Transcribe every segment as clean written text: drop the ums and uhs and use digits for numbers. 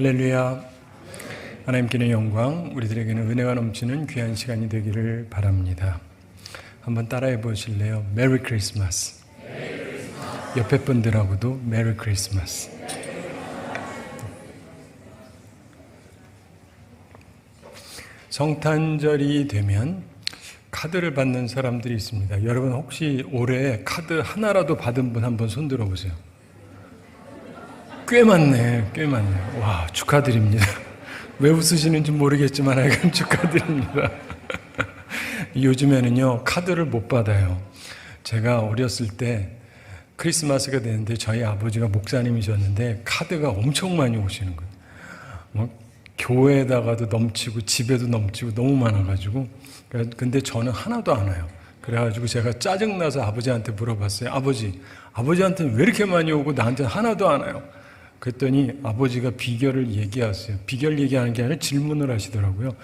할렐루야. 하나님께는 영광, 우리들에게는 은혜가 넘치는 귀한 시간이 되기를 바랍니다. 한번 따라해 보실래요? 메리 크리스마스. 옆에 분들하고도 메리 크리스마스. 성탄절이 되면 카드를 받는 사람들이 있습니다. 여러분 혹시 올해 카드 하나라도 받은 분 한번 손 들어보세요. 꽤 많네. 와, 축하드립니다. 왜 웃으시는지 모르겠지만 하여간 축하드립니다. 요즘에는요, 카드를 못 받아요. 제가 어렸을 때 크리스마스가 되는데 저희 아버지가 목사님이셨는데 카드가 엄청 많이 오시는 거예요. 뭐 교회에다가도 넘치고 집에도 넘치고 너무 많아가지고, 근데 저는 하나도 안 와요. 그래가지고 제가 짜증나서 아버지한테 물어봤어요. 아버지한테는 왜 이렇게 많이 오고 나한테는 하나도 안 와요? 그랬더니 아버지가 비결을 얘기하세요. 비결 얘기하는 게 아니라 질문을 하시더라고요.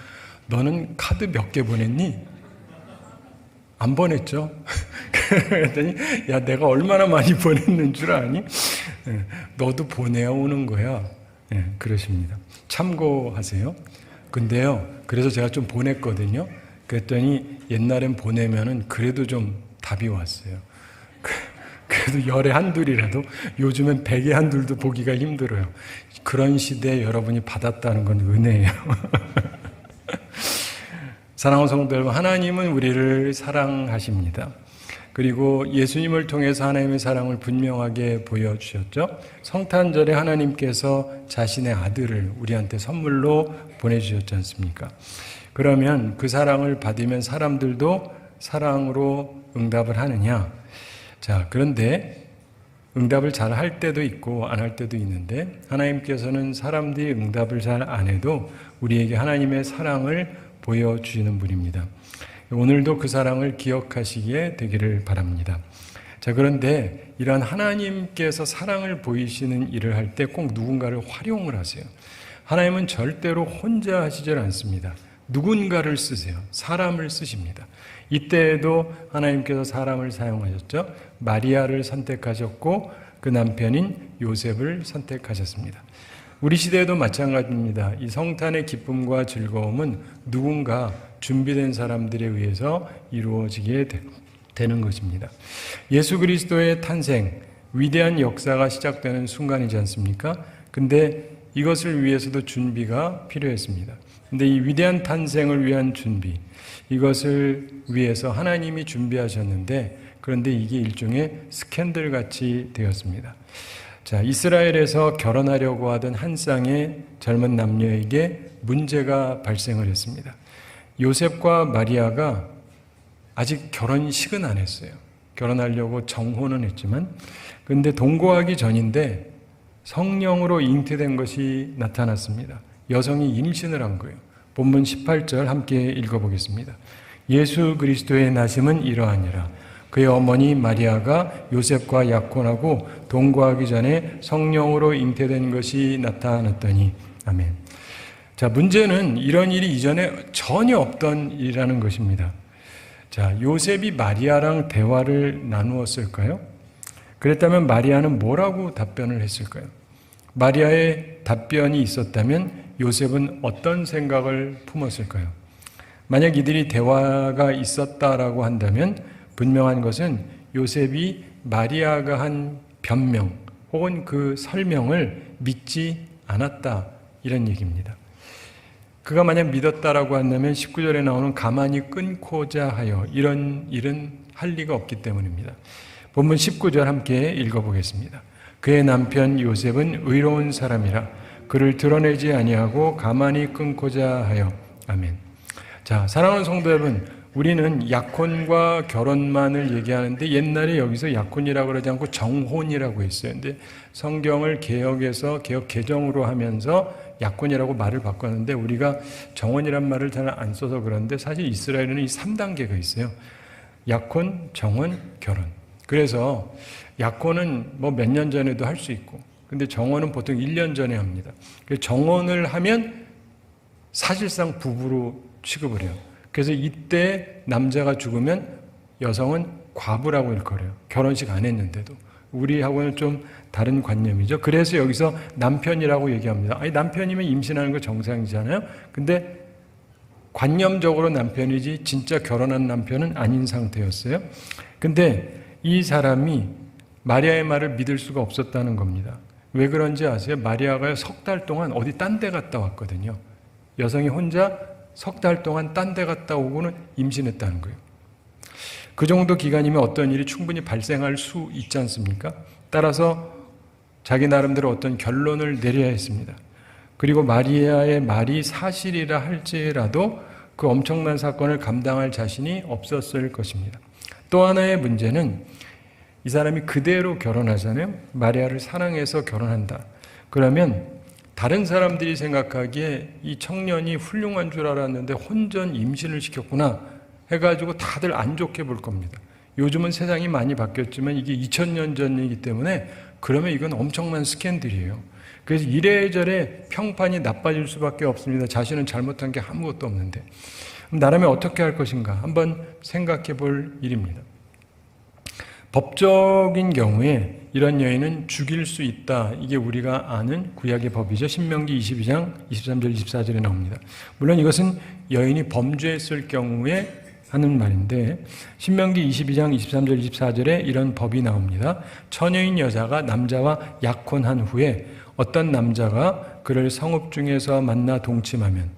너는 카드 몇 개 보냈니? 안 보냈죠? 그랬더니 야, 내가 얼마나 많이 보냈는 줄 아니? 너도 보내야 오는 거야. 그러십니다. 참고하세요. 근데요, 그래서 제가 좀 보냈거든요. 그랬더니 옛날엔 보내면은 그래도 좀 답이 왔어요. 그래도 열에 한둘이라도, 요즘엔 백에 한둘도 보기가 힘들어요. 그런 시대에 여러분이 받았다는 건 은혜예요. 사랑하는 성도 여러분, 하나님은 우리를 사랑하십니다. 그리고 예수님을 통해서 하나님의 사랑을 분명하게 보여주셨죠. 성탄절에 하나님께서 자신의 아들을 우리한테 선물로 보내주셨지 않습니까? 그러면 그 사랑을 받으면 사람들도 사랑으로 응답을 하느냐? 자, 그런데 응답을 잘 할 때도 있고 안 할 때도 있는데, 하나님께서는 사람들이 응답을 잘 안 해도 우리에게 하나님의 사랑을 보여주시는 분입니다. 오늘도 그 사랑을 기억하시기에 되기를 바랍니다. 자, 그런데 이러한 하나님께서 사랑을 보이시는 일을 할 때 꼭 누군가를 활용을 하세요. 하나님은 절대로 혼자 하시지 않습니다. 누군가를 쓰세요. 사람을 쓰십니다. 이때에도 하나님께서 사람을 사용하셨죠. 마리아를 선택하셨고 그 남편인 요셉을 선택하셨습니다. 우리 시대에도 마찬가지입니다. 이 성탄의 기쁨과 즐거움은 누군가 준비된 사람들에 의해서 이루어지게 되는 것입니다. 예수 그리스도의 탄생, 위대한 역사가 시작되는 순간이지 않습니까? 근데 이것을 위해서도 준비가 필요했습니다. 근데 이 위대한 탄생을 위한 준비, 이것을 위해서 하나님이 준비하셨는데, 그런데 이게 일종의 스캔들 같이 되었습니다. 자, 이스라엘에서 결혼하려고 하던 한 쌍의 젊은 남녀에게 문제가 발생을 했습니다. 요셉과 마리아가 아직 결혼식은 안 했어요. 결혼하려고 정혼은 했지만, 근데 동거하기 전인데 성령으로 잉태된 것이 나타났습니다. 여성이 임신을 한 거예요. 본문 18절 함께 읽어보겠습니다. 예수 그리스도의 나심은 이러하니라. 그의 어머니 마리아가 요셉과 약혼하고 동거하기 전에 성령으로 잉태된 것이 나타났더니. 아멘. 자, 문제는 이런 일이 이전에 전혀 없던 일이라는 것입니다. 자, 요셉이 마리아랑 대화를 나누었을까요? 그랬다면 마리아는 뭐라고 답변을 했을까요? 마리아의 답변이 있었다면 요셉은 어떤 생각을 품었을까요? 만약 이들이 대화가 있었다라고 한다면 분명한 것은 요셉이 마리아가 한 변명 혹은 그 설명을 믿지 않았다, 이런 얘기입니다. 그가 만약 믿었다라고 한다면 19절에 나오는 가만히 끊고자 하여, 이런 일은 할 리가 없기 때문입니다. 본문 19절 함께 읽어보겠습니다. 그의 남편 요셉은 의로운 사람이라 그를 드러내지 아니하고 가만히 끊고자 하여. 아멘. 자, 사랑하는 성도 여러분, 우리는 약혼과 결혼만을 얘기하는데 옛날에 여기서 약혼이라고 그러지 않고 정혼이라고 했어요. 근데 성경을 개혁해서 개혁 개정으로 하면서 약혼이라고 말을 바꿨는데 우리가 정혼이란 말을 잘 안 써서 그런데, 사실 이스라엘에는 이 3단계가 있어요. 약혼, 정혼, 결혼. 그래서 약혼은 뭐 몇 년 전에도 할 수 있고, 근데 정혼은 보통 1년 전에 합니다. 정혼을 하면 사실상 부부로 취급을 해요. 그래서 이때 남자가 죽으면 여성은 과부라고 일컬어요. 결혼식 안 했는데도. 우리하고는 좀 다른 관념이죠. 그래서 여기서 남편이라고 얘기합니다. 아니, 남편이면 임신하는 거 정상이잖아요. 근데 관념적으로 남편이지 진짜 결혼한 남편은 아닌 상태였어요. 근데 이 사람이 마리아의 말을 믿을 수가 없었다는 겁니다. 왜 그런지 아세요? 마리아가 석 달 동안 어디 딴 데 갔다 왔거든요. 여성이 혼자 석 달 동안 딴 데 갔다 오고는 임신했다는 거예요. 그 정도 기간이면 어떤 일이 충분히 발생할 수 있지 않습니까? 따라서 자기 나름대로 어떤 결론을 내려야 했습니다. 그리고 마리아의 말이 사실이라 할지라도 그 엄청난 사건을 감당할 자신이 없었을 것입니다. 또 하나의 문제는 이 사람이 그대로 결혼하잖아요. 마리아를 사랑해서 결혼한다. 그러면 다른 사람들이 생각하기에 이 청년이 훌륭한 줄 알았는데 혼전 임신을 시켰구나 해가지고 다들 안 좋게 볼 겁니다. 요즘은 세상이 많이 바뀌었지만 이게 2000년 전이기 때문에 그러면 이건 엄청난 스캔들이에요. 그래서 이래저래 평판이 나빠질 수밖에 없습니다. 자신은 잘못한 게 아무것도 없는데. 나라면 어떻게 할 것인가 한번 생각해 볼 일입니다. 법적인 경우에 이런 여인은 죽일 수 있다. 이게 우리가 아는 구약의 법이죠. 신명기 22장 23절 24절에 나옵니다. 물론 이것은 여인이 범죄했을 경우에 하는 말인데 신명기 22장 23절 24절에 이런 법이 나옵니다. 처녀인 여자가 남자와 약혼한 후에 어떤 남자가 그를 성읍 중에서 만나 동침하면,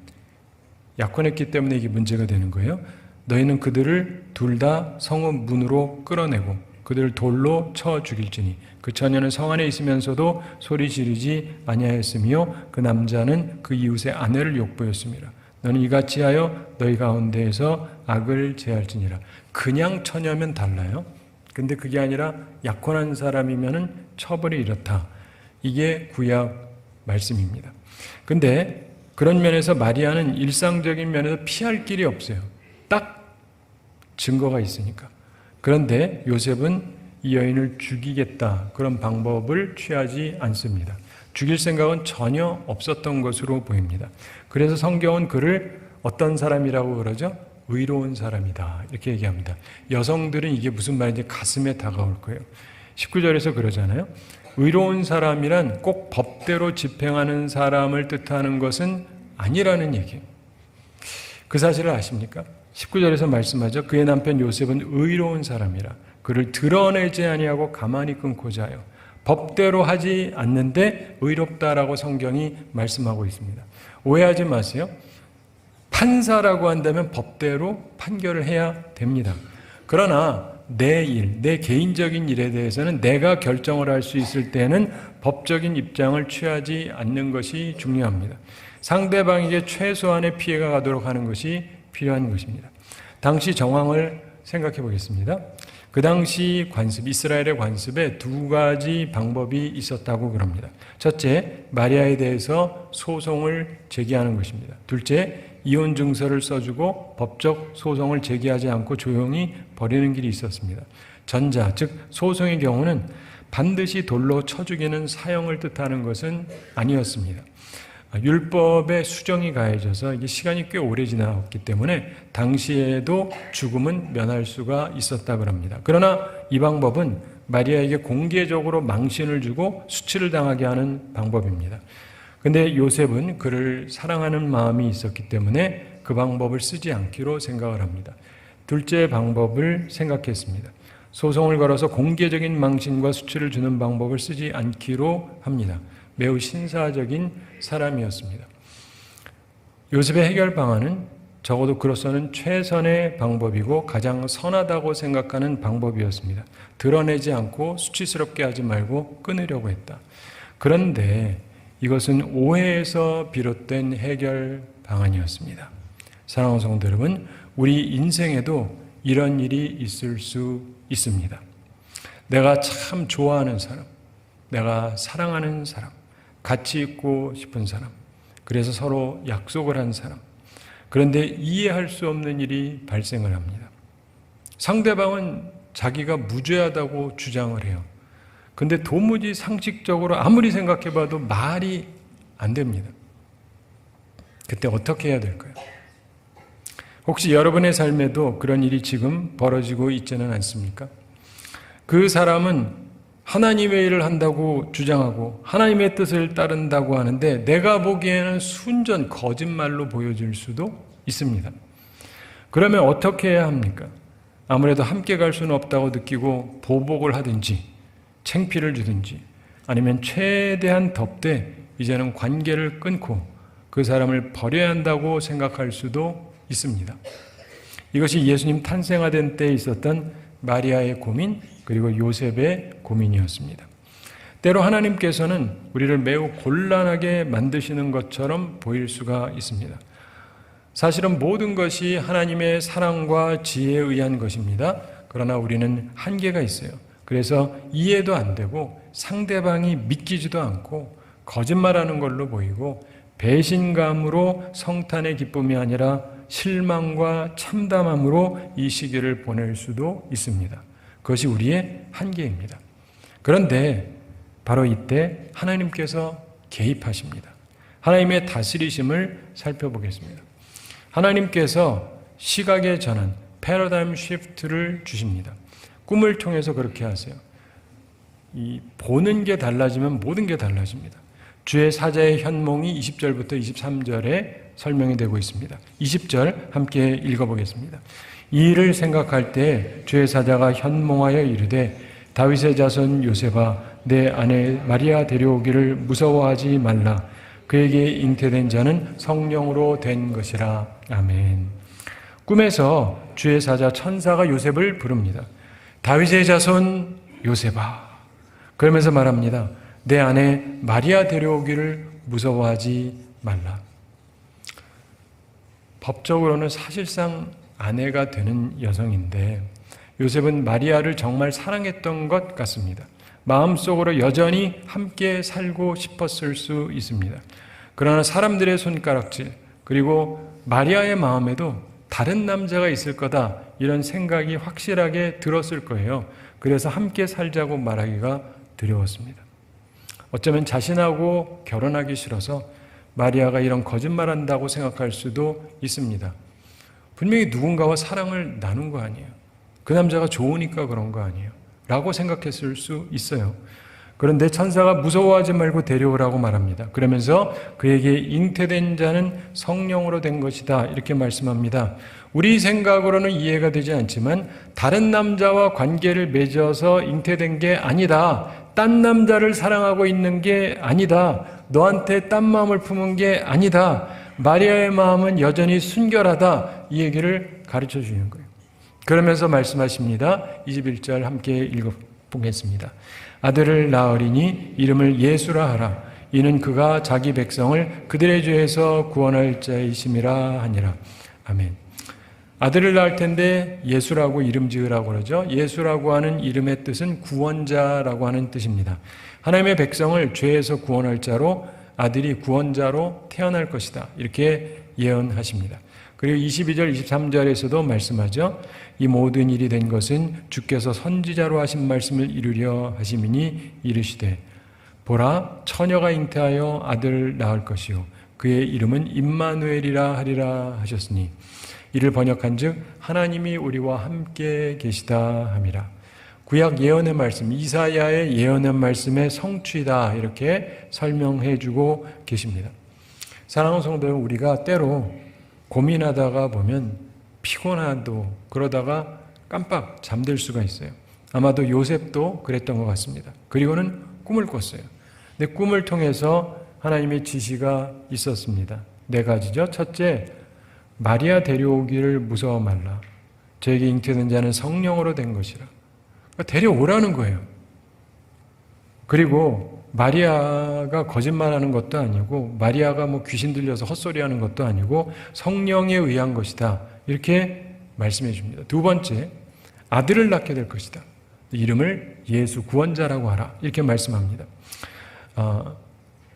약혼했기 때문에 이게 문제가 되는 거예요. 너희는 그들을 둘 다 성읍 문으로 끌어내고 그들을 돌로 쳐 죽일지니 그 처녀는 성 안에 있으면서도 소리 지르지 아니하였으며 그 남자는 그 이웃의 아내를 욕보였습니다. 너는 이같이 하여 너희 가운데에서 악을 제할지니라. 그냥 처녀면 달라요. 근데 그게 아니라 약혼한 사람이면은 처벌이 이렇다. 이게 구약 말씀입니다. 근데 그런 면에서 마리아는 일상적인 면에서 피할 길이 없어요. 딱 증거가 있으니까. 그런데 요셉은 이 여인을 죽이겠다 그런 방법을 취하지 않습니다. 죽일 생각은 전혀 없었던 것으로 보입니다. 그래서 성경은 그를 어떤 사람이라고 그러죠? 의로운 사람이다 이렇게 얘기합니다. 여성들은 이게 무슨 말인지 가슴에 다가올 거예요. 19절에서 그러잖아요. 의로운 사람이란 꼭 법대로 집행하는 사람을 뜻하는 것은 아니라는 얘기예요. 그 사실을 아십니까? 19절에서 말씀하죠. 그의 남편 요셉은 의로운 사람이라 그를 드러내지 아니하고 가만히 끊고자 하여 법대로 하지 않는데 의롭다라고 성경이 말씀하고 있습니다. 오해하지 마세요. 판사라고 한다면 법대로 판결을 해야 됩니다. 그러나 내 일, 내 개인적인 일에 대해서는 내가 결정을 할 수 있을 때는 법적인 입장을 취하지 않는 것이 중요합니다. 상대방에게 최소한의 피해가 가도록 하는 것이 필요한 것입니다. 당시 정황을 생각해 보겠습니다. 그 당시 관습, 이스라엘의 관습에 두 가지 방법이 있었다고 그럽니다. 첫째, 마리아에 대해서 소송을 제기하는 것입니다. 둘째, 이혼 증서를 써주고 법적 소송을 제기하지 않고 조용히 버리는 길이 있었습니다. 전자, 즉 소송의 경우는 반드시 돌로 쳐 죽이는 사형을 뜻하는 것은 아니었습니다. 율법에 수정이 가해져서 이게 시간이 꽤 오래 지났기 때문에 당시에도 죽음은 면할 수가 있었다고 합니다. 그러나 이 방법은 마리아에게 공개적으로 망신을 주고 수치를 당하게 하는 방법입니다. 근데 요셉은 그를 사랑하는 마음이 있었기 때문에 그 방법을 쓰지 않기로 생각을 합니다. 둘째 방법을 생각했습니다. 소송을 걸어서 공개적인 망신과 수치를 주는 방법을 쓰지 않기로 합니다. 매우 신사적인 사람이었습니다. 요셉의 해결 방안은 적어도 그로서는 최선의 방법이고 가장 선하다고 생각하는 방법이었습니다. 드러내지 않고 수치스럽게 하지 말고 끊으려고 했다. 그런데 이것은 오해에서 비롯된 해결 방안이었습니다. 사랑하는 성도 여러분, 우리 인생에도 이런 일이 있을 수 있습니다. 내가 참 좋아하는 사람, 내가 사랑하는 사람, 같이 있고 싶은 사람, 그래서 서로 약속을 한 사람, 그런데 이해할 수 없는 일이 발생을 합니다. 상대방은 자기가 무죄하다고 주장을 해요. 근데 도무지 상식적으로 아무리 생각해봐도 말이 안 됩니다. 그때 어떻게 해야 될까요? 혹시 여러분의 삶에도 그런 일이 지금 벌어지고 있지는 않습니까? 그 사람은 하나님의 일을 한다고 주장하고 하나님의 뜻을 따른다고 하는데 내가 보기에는 순전 거짓말로 보여질 수도 있습니다. 그러면 어떻게 해야 합니까? 아무래도 함께 갈 수는 없다고 느끼고 보복을 하든지 창피를 주든지 아니면 최대한 덮되 이제는 관계를 끊고 그 사람을 버려야 한다고 생각할 수도 있습니다. 이것이 예수님 탄생하던 때에 있었던 마리아의 고민 그리고 요셉의 고민이었습니다. 때로 하나님께서는 우리를 매우 곤란하게 만드시는 것처럼 보일 수가 있습니다. 사실은 모든 것이 하나님의 사랑과 지혜에 의한 것입니다. 그러나 우리는 한계가 있어요. 그래서 이해도 안 되고 상대방이 믿기지도 않고 거짓말하는 걸로 보이고 배신감으로 성탄의 기쁨이 아니라 실망과 참담함으로 이 시기를 보낼 수도 있습니다. 그것이 우리의 한계입니다. 그런데 바로 이때 하나님께서 개입하십니다. 하나님의 다스리심을 살펴보겠습니다. 하나님께서 시각의 전환, 패러다임 시프트를 주십니다. 꿈을 통해서 그렇게 하세요. 이 보는 게 달라지면 모든 게 달라집니다. 주의 사자의 현몽이 20절부터 23절에 설명이 되고 있습니다. 20절 함께 읽어보겠습니다. 이 일을 생각할 때 주의 사자가 현몽하여 이르되 다윗의 자손 요셉아 내 아내 마리아 데려오기를 무서워하지 말라. 그에게 잉태된 자는 성령으로 된 것이라. 아멘. 꿈에서 주의 사자 천사가 요셉을 부릅니다. 다윗의 자손 요셉아. 그러면서 말합니다. 내 아내 마리아 데려오기를 무서워하지 말라. 법적으로는 사실상 아내가 되는 여성인데 요셉은 마리아를 정말 사랑했던 것 같습니다. 마음속으로 여전히 함께 살고 싶었을 수 있습니다. 그러나 사람들의 손가락질 그리고 마리아의 마음에도 다른 남자가 있을 거다 이런 생각이 확실하게 들었을 거예요. 그래서 함께 살자고 말하기가 두려웠습니다. 어쩌면 자신하고 결혼하기 싫어서 마리아가 이런 거짓말한다고 생각할 수도 있습니다. 분명히 누군가와 사랑을 나눈 거 아니에요. 그 남자가 좋으니까 그런 거 아니에요. 라고 생각했을 수 있어요. 그런데 천사가 무서워하지 말고 데려오라고 말합니다. 그러면서 그에게 잉태된 자는 성령으로 된 것이다. 이렇게 말씀합니다. 우리 생각으로는 이해가 되지 않지만 다른 남자와 관계를 맺어서 잉태된 게 아니다. 딴 남자를 사랑하고 있는 게 아니다. 너한테 딴 마음을 품은 게 아니다. 마리아의 마음은 여전히 순결하다. 이 얘기를 가르쳐 주는 거예요. 그러면서 말씀하십니다. 21절 함께 읽어보겠습니다. 아들을 낳으리니 이름을 예수라 하라. 이는 그가 자기 백성을 그들의 죄에서 구원할 자이심이라 하니라. 아멘. 아들을 낳을 텐데 예수라고 이름 지으라고 그러죠. 예수라고 하는 이름의 뜻은 구원자라고 하는 뜻입니다. 하나님의 백성을 죄에서 구원할 자로 아들이 구원자로 태어날 것이다. 이렇게 예언하십니다. 그리고 22절, 23절에서도 말씀하죠. 이 모든 일이 된 것은 주께서 선지자로 하신 말씀을 이루려 하심이니 이르시되 보라 처녀가 잉태하여 아들을 낳을 것이요 그의 이름은 임마누엘이라 하리라 하셨으니 이를 번역한즉 하나님이 우리와 함께 계시다 함이라. 구약 예언의 말씀, 이사야의 예언의 말씀의 성취다 이렇게 설명해 주고 계십니다. 사랑하는 성도 여러분, 우리가 때로 고민하다가 보면 피곤하도 그러다가 깜빡 잠들 수가 있어요. 아마도 요셉도 그랬던 것 같습니다. 그리고는 꿈을 꿨어요. 근데 꿈을 통해서 하나님의 지시가 있었습니다. 4가지죠. 첫째, 마리아 데려오기를 무서워 말라. 저에게 잉태된 자는 성령으로 된 것이라. 그러니까 데려오라는 거예요. 그리고 마리아가 거짓말하는 것도 아니고 마리아가 뭐 귀신 들려서 헛소리하는 것도 아니고 성령에 의한 것이다. 이렇게 말씀해 줍니다. 2번째, 아들을 낳게 될 것이다. 이름을 예수 구원자라고 하라. 이렇게 말씀합니다.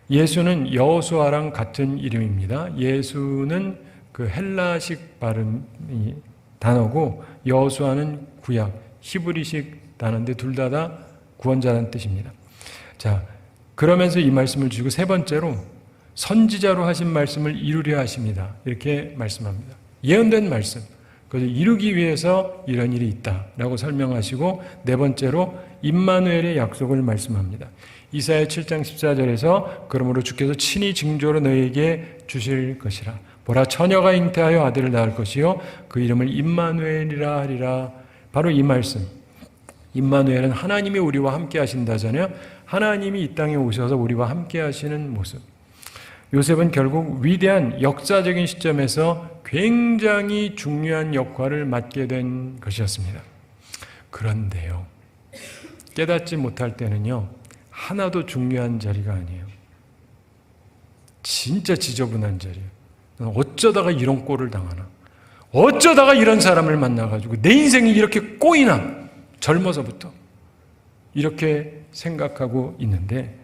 예수는 여호수아랑 같은 이름입니다. 예수는 그 헬라식 발음이 단어고 여호수아는 구약 히브리식 단어인데 둘 다 구원자라는 뜻입니다. 자, 그러면서 이 말씀을 주고 3번째로 선지자로 하신 말씀을 이루려 하십니다. 이렇게 말씀합니다. 예언된 말씀. 그래서 이루기 위해서 이런 일이 있다라고 설명하시고 네 번째로 임마누엘의 약속을 말씀합니다. 이사야 7장 14절에서 그러므로 주께서 친히 징조로 너희에게 주실 것이라. 보라 처녀가 잉태하여 아들을 낳을 것이요 그 이름을 임마누엘이라 하리라. 바로 이 말씀. 임마누엘은 하나님이 우리와 함께 하신다잖아요. 하나님이 이 땅에 오셔서 우리와 함께 하시는 모습. 요셉은 결국 위대한 역사적인 시점에서 굉장히 중요한 역할을 맡게 된 것이었습니다. 그런데요, 깨닫지 못할 때는요, 하나도 중요한 자리가 아니에요. 진짜 지저분한 자리예요. 어쩌다가 이런 꼴을 당하나? 어쩌다가 이런 사람을 만나가지고 내 인생이 이렇게 꼬이나? 젊어서부터 이렇게 생각하고 있는데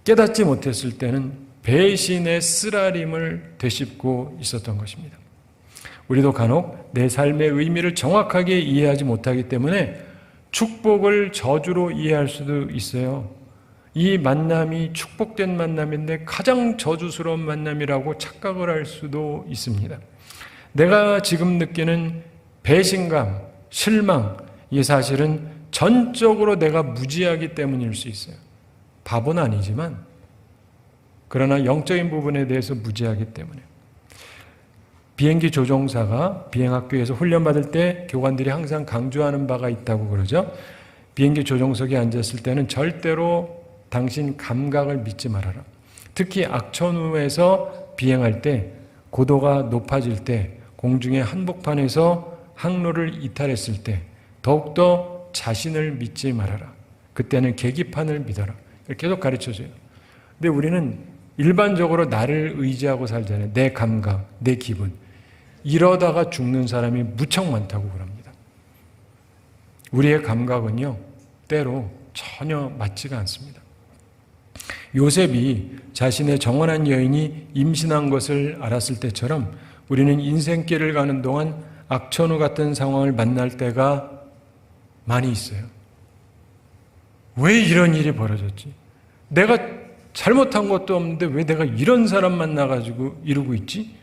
깨닫지 못했을 때는 배신의 쓰라림을 되씹고 있었던 것입니다. 우리도 간혹 내 삶의 의미를 정확하게 이해하지 못하기 때문에 축복을 저주로 이해할 수도 있어요. 이 만남이 축복된 만남인데 가장 저주스러운 만남이라고 착각을 할 수도 있습니다. 내가 지금 느끼는 배신감, 실망, 이게 사실은 전적으로 내가 무지하기 때문일 수 있어요. 바보는 아니지만 그러나 영적인 부분에 대해서 무지하기 때문에. 비행기 조종사가 비행학교에서 훈련받을 때 교관들이 항상 강조하는 바가 있다고 그러죠. 비행기 조종석에 앉았을 때는 절대로 당신 감각을 믿지 말아라. 특히 악천후에서 비행할 때 고도가 높아질 때 공중의 한복판에서 항로를 이탈했을 때 더욱더 자신을 믿지 말아라. 그때는 계기판을 믿어라. 이렇게 계속 가르쳐줘요. 근데 우리는 일반적으로 나를 의지하고 살잖아요. 내 감각, 내 기분. 이러다가 죽는 사람이 무척 많다고 그럽니다. 우리의 감각은요, 때로 전혀 맞지가 않습니다. 요셉이 자신의 정원한 여인이 임신한 것을 알았을 때처럼 우리는 인생길을 가는 동안 악천후 같은 상황을 만날 때가 많이 있어요. 왜 이런 일이 벌어졌지? 내가 잘못한 것도 없는데 왜 내가 이런 사람 만나가지고 이러고 있지?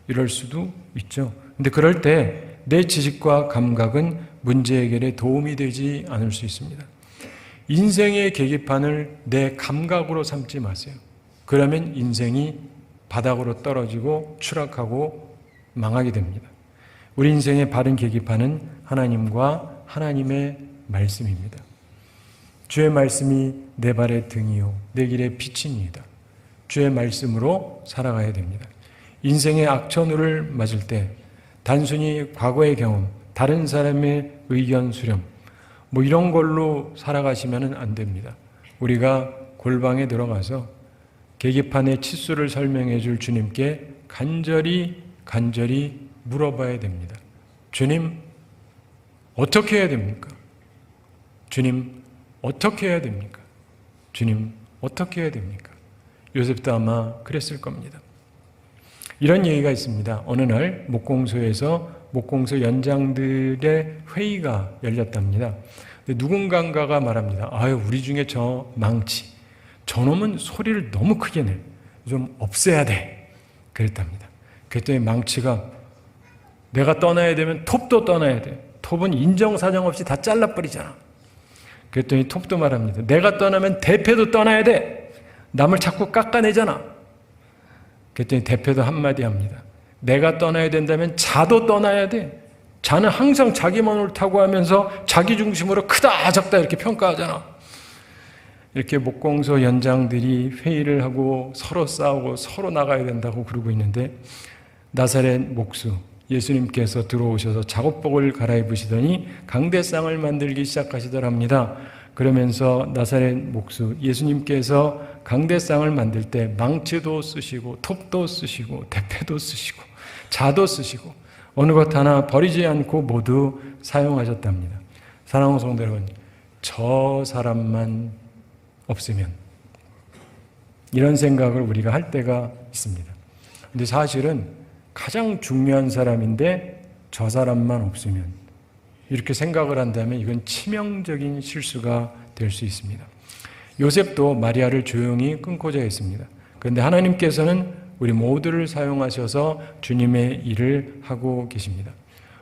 이럴 수도 있죠. 근데 그럴 때 내 지식과 감각은 문제 해결에 도움이 되지 않을 수 있습니다. 인생의 계기판을 내 감각으로 삼지 마세요. 그러면 인생이 바닥으로 떨어지고 추락하고 망하게 됩니다. 우리 인생의 바른 계기판은 하나님과 하나님의 말씀입니다. 주의 말씀이 내 발의 등이요 내 길의 빛이니이다. 주의 말씀으로 살아가야 됩니다. 인생의 악천후를 맞을 때 단순히 과거의 경험, 다른 사람의 의견 수렴 뭐 이런 걸로 살아가시면 안 됩니다. 우리가 골방에 들어가서 계기판의 치수를 설명해 줄 주님께 간절히 물어봐야 됩니다. 주님, 어떻게 해야 됩니까? 주님, 어떻게 해야 됩니까? 주님, 어떻게 해야 됩니까? 요셉도 아마 그랬을 겁니다. 이런 얘기가 있습니다. 어느 날 목공소에서 목공소 연장들의 회의가 열렸답니다. 누군가가 말합니다. 아유, 우리 중에 저 망치, 저놈은 소리를 너무 크게 내. 좀 없애야 돼. 그랬답니다. 그랬더니 망치가 내가 떠나야 되면 톱도 떠나야 돼. 톱은 인정사정 없이 다 잘라버리잖아. 그랬더니 톱도 말합니다. 내가 떠나면 대패도 떠나야 돼. 남을 자꾸 깎아내잖아. 그랬더니 대표도 한마디 합니다. 내가 떠나야 된다면 자도 떠나야 돼. 자는 항상 자기만 옳다고 하면서 자기 중심으로 크다 작다 이렇게 평가하잖아. 이렇게 목공소 연장들이 회의를 하고 서로 싸우고 서로 나가야 된다고 그러고 있는데 나사렛 목수 예수님께서 들어오셔서 작업복을 갈아입으시더니 강대상을 만들기 시작하시더랍니다. 그러면서 나사렛 목수 예수님께서 강대상을 만들 때 망치도 쓰시고 톱도 쓰시고 대패도 쓰시고 자도 쓰시고 어느 것 하나 버리지 않고 모두 사용하셨답니다. 사랑하는 성도 여러분, 저 사람만 없으면 이런 생각을 우리가 할 때가 있습니다. 근데 사실은 가장 중요한 사람인데 저 사람만 없으면 이렇게 생각을 한다면 이건 치명적인 실수가 될 수 있습니다. 요셉도 마리아를 조용히 끊고자 했습니다. 그런데 하나님께서는 우리 모두를 사용하셔서 주님의 일을 하고 계십니다.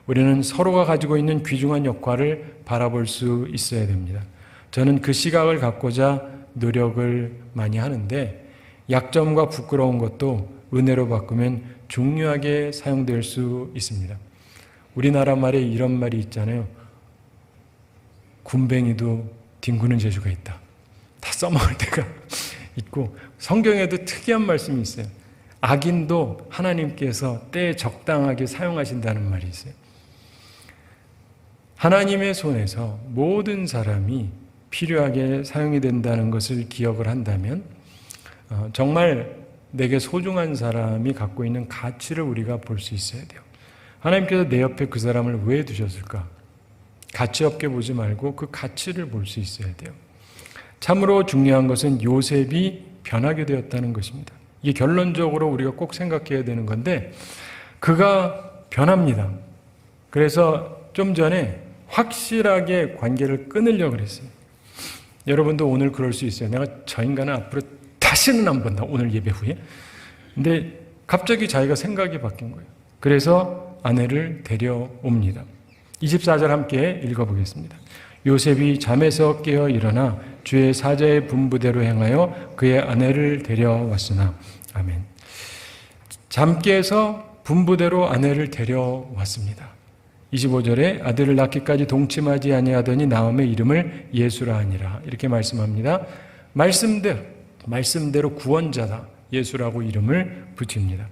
우리는 서로가 가지고 있는 귀중한 역할을 바라볼 수 있어야 됩니다. 저는 그 시각을 갖고자 노력을 많이 하는데 약점과 부끄러운 것도 은혜로 바꾸면 중요하게 사용될 수 있습니다. 우리나라 말에 이런 말이 있잖아요. 군뱅이도 뒹구는 재주가 있다. 다 써먹을 때가 있고 성경에도 특이한 말씀이 있어요. 악인도 하나님께서 때에 적당하게 사용하신다는 말이 있어요. 하나님의 손에서 모든 사람이 필요하게 사용이 된다는 것을 기억을 한다면 정말 내게 소중한 사람이 갖고 있는 가치를 우리가 볼 수 있어야 돼요. 하나님께서 내 옆에 그 사람을 왜 두셨을까? 가치 없게 보지 말고 그 가치를 볼 수 있어야 돼요. 참으로 중요한 것은 요셉이 변하게 되었다는 것입니다. 이게 결론적으로 우리가 꼭 생각해야 되는 건데 그가 변합니다. 그래서 좀 전에 확실하게 관계를 끊으려고 그랬어요. 여러분도 오늘 그럴 수 있어요. 내가 저 인간은 앞으로 다시는 안 본다. 오늘 예배 후에. 근데 갑자기 자기가 생각이 바뀐 거예요. 그래서 아내를 데려옵니다. 24절 함께 읽어보겠습니다. 요셉이 잠에서 깨어 일어나 주의 사자의 분부대로 행하여 그의 아내를 데려왔으나. 아멘. 잠 깨서 분부대로 아내를 데려왔습니다. 25절에 아들을 낳기까지 동침하지 아니하더니 나음의 이름을 예수라 하니라. 이렇게 말씀합니다. 말씀대로 구원자다. 예수라고 이름을 붙입니다.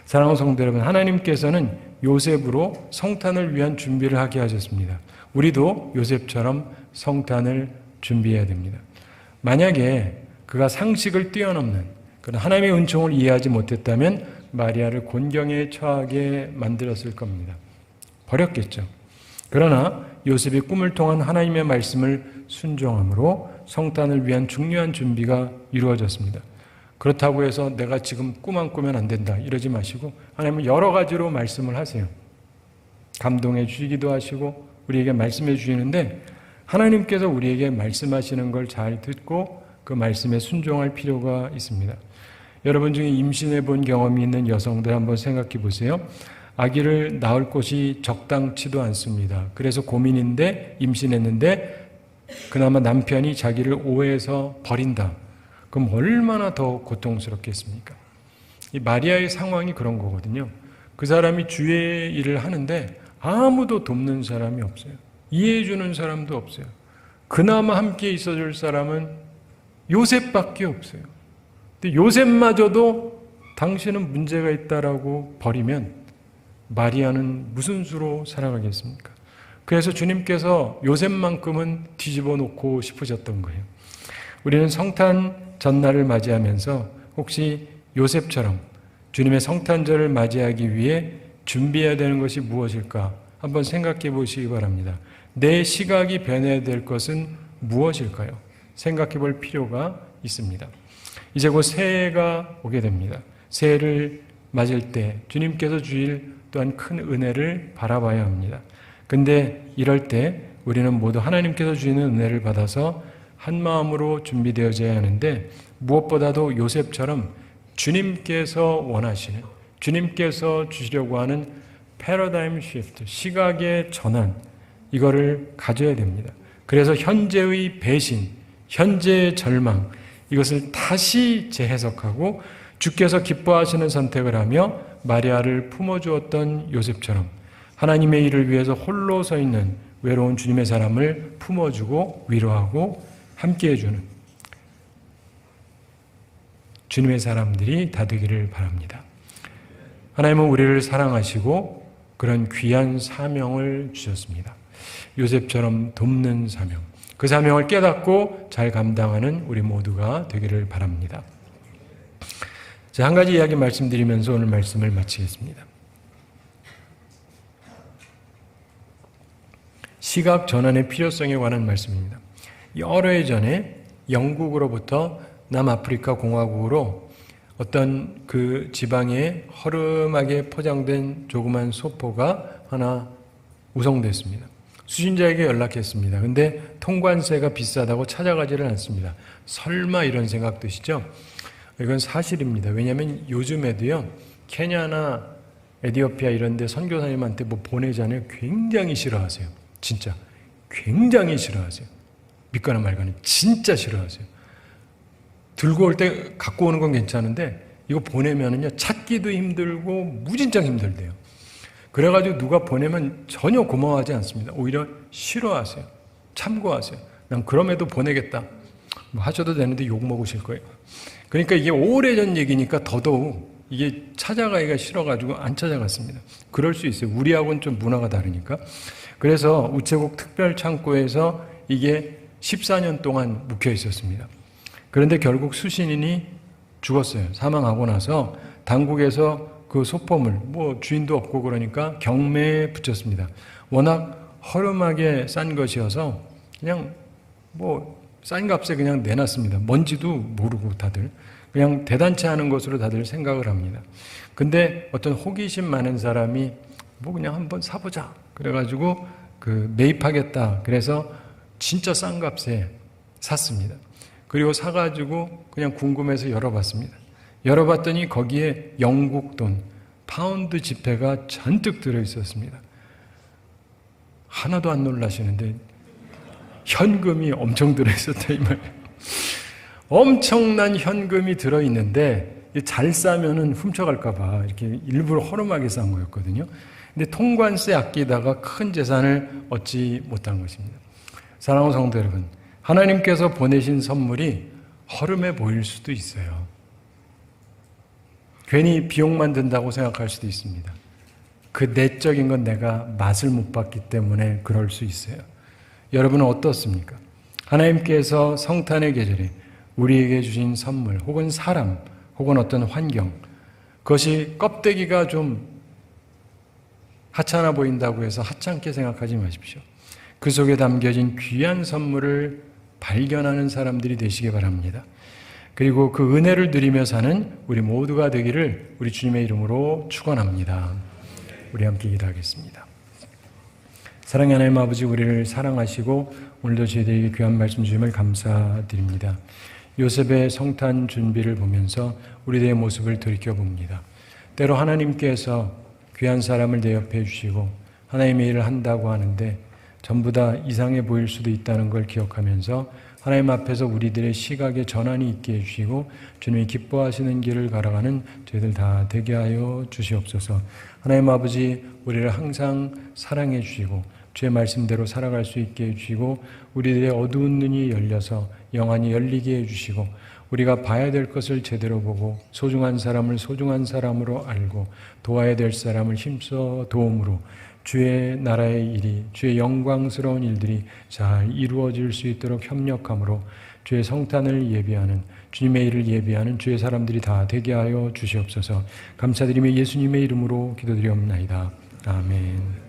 사랑하는 성도 여러분, 하나님께서는 요셉으로 성탄을 위한 준비를 하게 하셨습니다. 우리도 요셉처럼 성탄을 준비해야 됩니다. 만약에 그가 상식을 뛰어넘는 그런 하나님의 은총을 이해하지 못했다면 마리아를 곤경에 처하게 만들었을 겁니다. 버렸겠죠. 그러나 요셉이 꿈을 통한 하나님의 말씀을 순종함으로 성탄을 위한 중요한 준비가 이루어졌습니다. 그렇다고 해서 내가 지금 꿈 안 꾸면 안 된다 이러지 마시고 하나님은 여러 가지로 말씀을 하세요. 감동해 주시기도 하시고 우리에게 말씀해 주시는데 하나님께서 우리에게 말씀하시는 걸 잘 듣고 그 말씀에 순종할 필요가 있습니다. 여러분 중에 임신해 본 경험이 있는 여성들 한번 생각해 보세요. 아기를 낳을 곳이 적당치도 않습니다. 그래서 고민인데 임신했는데 그나마 남편이 자기를 오해해서 버린다. 그럼 얼마나 더 고통스럽겠습니까? 이 마리아의 상황이 그런 거거든요. 그 사람이 주의 일을 하는데 아무도 돕는 사람이 없어요. 이해해 주는 사람도 없어요. 그나마 함께 있어줄 사람은 요셉밖에 없어요. 근데 요셉마저도 당신은 문제가 있다라고 버리면 마리아는 무슨 수로 살아가겠습니까? 그래서 주님께서 요셉만큼은 뒤집어 놓고 싶으셨던 거예요. 우리는 성탄 전날을 맞이하면서 혹시 요셉처럼 주님의 성탄절을 맞이하기 위해 준비해야 되는 것이 무엇일까 한번 생각해 보시기 바랍니다. 내 시각이 변해야 될 것은 무엇일까요? 생각해 볼 필요가 있습니다. 이제 곧 새해가 오게 됩니다. 새해를 맞을 때 주님께서 주실 또한 큰 은혜를 바라봐야 합니다. 근데 이럴 때 우리는 모두 하나님께서 주시는 은혜를 받아서 한 마음으로 준비되어져야 하는데 무엇보다도 요셉처럼 주님께서 원하시는 주님께서 주시려고 하는 패러다임 시프트, 시각의 전환 이거를 가져야 됩니다. 그래서 현재의 배신, 현재의 절망 이것을 다시 재해석하고 주께서 기뻐하시는 선택을 하며 마리아를 품어주었던 요셉처럼 하나님의 일을 위해서 홀로 서 있는 외로운 주님의 사람을 품어주고 위로하고 함께해주는 주님의 사람들이 다 되기를 바랍니다. 하나님은 우리를 사랑하시고 그런 귀한 사명을 주셨습니다. 요셉처럼 돕는 사명, 그 사명을 깨닫고 잘 감당하는 우리 모두가 되기를 바랍니다. 자, 한 가지 이야기 말씀드리면서 오늘 말씀을 마치겠습니다. 시각 전환의 필요성에 관한 말씀입니다. 여러 해 전에 영국으로부터 남아프리카 공화국으로 어떤 그 지방에 허름하게 포장된 조그만 소포가 하나 우송됐습니다. 수신자에게 연락했습니다. 근데 통관세가 비싸다고 찾아가지를 않습니다. 설마 이런 생각 드시죠? 이건 사실입니다. 왜냐하면 요즘에도요, 케냐나 에티오피아 이런 데 선교사님한테 뭐 보내잖아요. 굉장히 싫어하세요. 진짜 굉장히 싫어하세요. 믿거나 말거나 진짜 싫어하세요. 들고 올 때 갖고 오는 건 괜찮은데 이거 보내면은요 찾기도 힘들고 무진장 힘들대요. 그래가지고 누가 보내면 전혀 고마워하지 않습니다. 오히려 싫어하세요. 참고하세요. 난 그럼에도 보내겠다. 뭐 하셔도 되는데 욕 먹으실 거예요. 그러니까 이게 오래전 얘기니까 더더욱 이게 찾아가기가 싫어가지고 안 찾아갔습니다. 그럴 수 있어요. 우리하고는 좀 문화가 다르니까. 그래서 우체국 특별 창고에서 이게 14년 동안 묵혀 있었습니다. 그런데 결국 수신인이 죽었어요. 사망하고 나서 당국에서 그 소포물, 뭐 주인도 없고 그러니까 경매에 붙였습니다. 워낙 허름하게 싼 것이어서 그냥 뭐 싼 값에 그냥 내놨습니다. 뭔지도 모르고 다들. 그냥 대단치 않은 것으로 다들 생각을 합니다. 근데 어떤 호기심 많은 사람이 뭐 그냥 한번 사보자. 그래가지고 그 매입하겠다. 그래서 진짜 싼 값에 샀습니다. 그리고 사가지고 그냥 궁금해서 열어봤습니다. 열어봤더니 거기에 영국 돈, 파운드 지폐가 잔뜩 들어있었습니다. 하나도 안 놀라시는데 현금이 엄청 들어있었다 이 말이에요. 엄청난 현금이 들어있는데 잘 싸면은 훔쳐갈까봐 이렇게 일부러 허름하게 싼 거였거든요. 근데 통관세 아끼다가 큰 재산을 얻지 못한 것입니다. 사랑하는 성도 여러분, 하나님께서 보내신 선물이 허름해 보일 수도 있어요. 괜히 비용만 든다고 생각할 수도 있습니다. 그 내적인 건 내가 맛을 못 봤기 때문에 그럴 수 있어요. 여러분은 어떻습니까? 하나님께서 성탄의 계절에 우리에게 주신 선물 혹은 사람 혹은 어떤 환경, 그것이 껍데기가 좀 하찮아 보인다고 해서 하찮게 생각하지 마십시오. 그 속에 담겨진 귀한 선물을 발견하는 사람들이 되시기 바랍니다. 그리고 그 은혜를 누리며 사는 우리 모두가 되기를 우리 주님의 이름으로 축원합니다. 우리 함께 기도하겠습니다. 사랑의 하나님 아버지, 우리를 사랑하시고 오늘도 저희들에게 귀한 말씀 주심을 감사드립니다. 요셉의 성탄 준비를 보면서 우리들의 모습을 돌이켜봅니다. 때로 하나님께서 귀한 사람을 내 옆에 주시고 하나님의 일을 한다고 하는데 전부 다 이상해 보일 수도 있다는 걸 기억하면서 하나님 앞에서 우리들의 시각에 전환이 있게 해주시고 주님이 기뻐하시는 길을 걸어가는 저희들 다 되게 하여 주시옵소서. 하나님 아버지, 우리를 항상 사랑해 주시고 주의 말씀대로 살아갈 수 있게 해주시고 우리들의 어두운 눈이 열려서 영안이 열리게 해주시고 우리가 봐야 될 것을 제대로 보고 소중한 사람을 소중한 사람으로 알고 도와야 될 사람을 힘써 도움으로 주의 나라의 일이, 주의 영광스러운 일들이 잘 이루어질 수 있도록 협력함으로 주의 성탄을 예비하는, 주님의 일을 예비하는 주의 사람들이 다 되게 하여 주시옵소서. 감사드리며 예수님의 이름으로 기도드리옵나이다. 아멘.